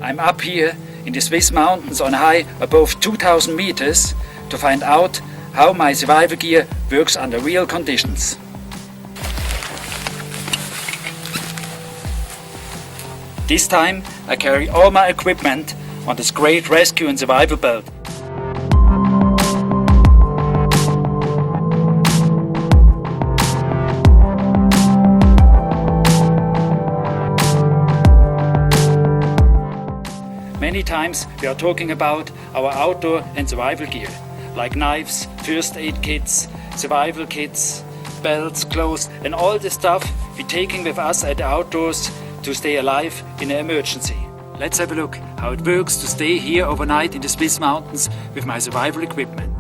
I'm up here in the Swiss mountains on high above 2000 meters to find out how my survival gear works under real conditions. This time I carry all my equipment on this great rescue and survival belt. Many times we are talking about our outdoor and survival gear, like knives, first aid kits, survival kits, belts, clothes, and all the stuff we're taking with us at the outdoors to stay alive in an emergency. Let's have a look how it works to stay here overnight in the Swiss mountains with my survival equipment.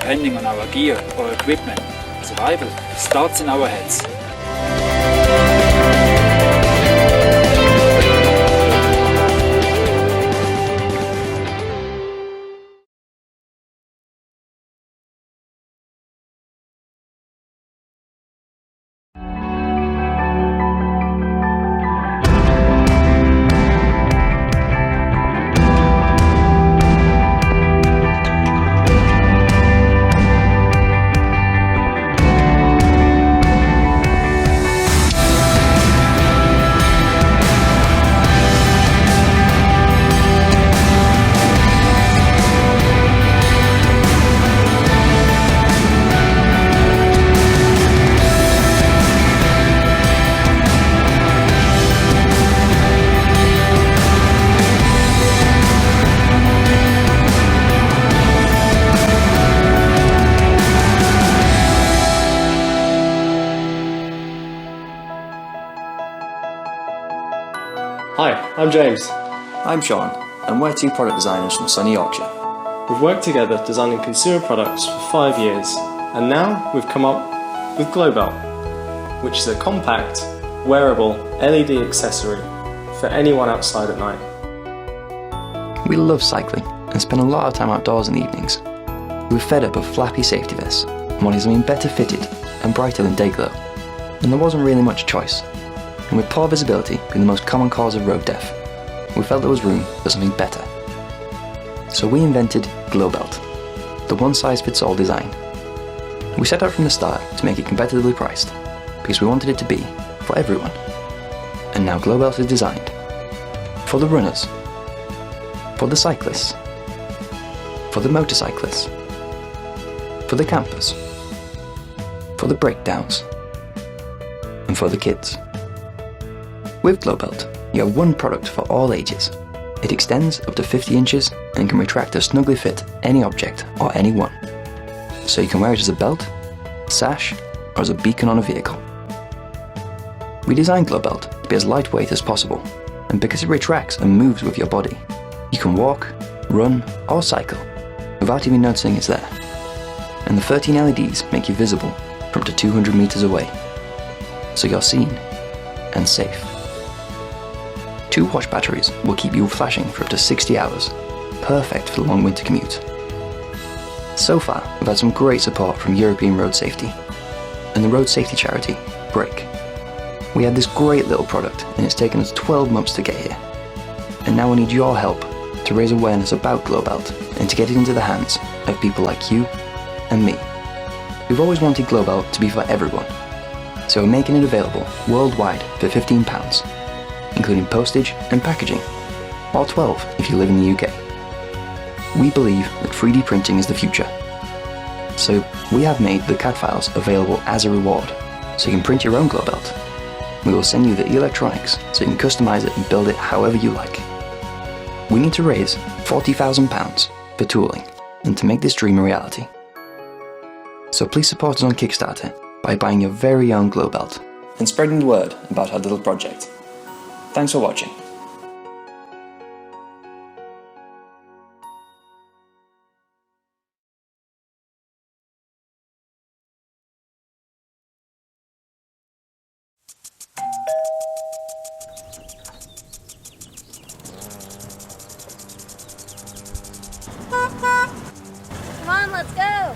depending on our gear or equipment. Survival starts in our heads. Hi, I'm James. I'm Sean, and we're two product designers from sunny Yorkshire. We've worked together designing consumer products for 5 years, and now we've come up with Globelt, which is a compact, wearable LED accessory for anyone outside at night. We love cycling and spend a lot of time outdoors in the evenings. We're fed up of flappy safety vests and wanted something better fitted and brighter than Dayglow. And there wasn't really much choice. And with poor visibility being the most common cause of road death, we felt there was room for something better. So we invented Globelt, the one-size-fits-all design. We set out from the start to make it competitively priced, because we wanted it to be for everyone. And now Globelt is designed for the runners, for the cyclists, for the motorcyclists, for the campers, for the breakdowns, and for the kids. With Globelt, you have one product for all ages. It extends up to 50 inches and can retract to snugly fit any object or anyone. So you can wear it as a belt, sash, or as a beacon on a vehicle. We designed Globelt to be as lightweight as possible, and because it retracts and moves with your body, you can walk, run, or cycle without even noticing it's there. And the 13 LEDs make you visible from up to 200 meters away, so you're seen and safe. 2 watch batteries will keep you flashing for up to 60 hours, perfect for the long winter commute. So far, we've had some great support from European Road Safety and the road safety charity, Break. We had this great little product and it's taken us 12 months to get here. And now we need your help to raise awareness about Globelt and to get it into the hands of people like you and me. We've always wanted Globelt to be for everyone, so we're making it available worldwide for £15, including postage and packaging, or 12 if you live in the UK. We believe that 3D printing is the future, so we have made the CAD files available as a reward, so you can print your own Globelt. We will send you the electronics so you can customize it and build it however you like. We need to raise £40,000 for tooling and to make this dream a reality. So please support us on Kickstarter by buying your very own Globelt and spreading the word about our little project. Thanks for watching. Come on, let's go!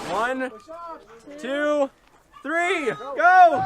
One, 2, 3, go!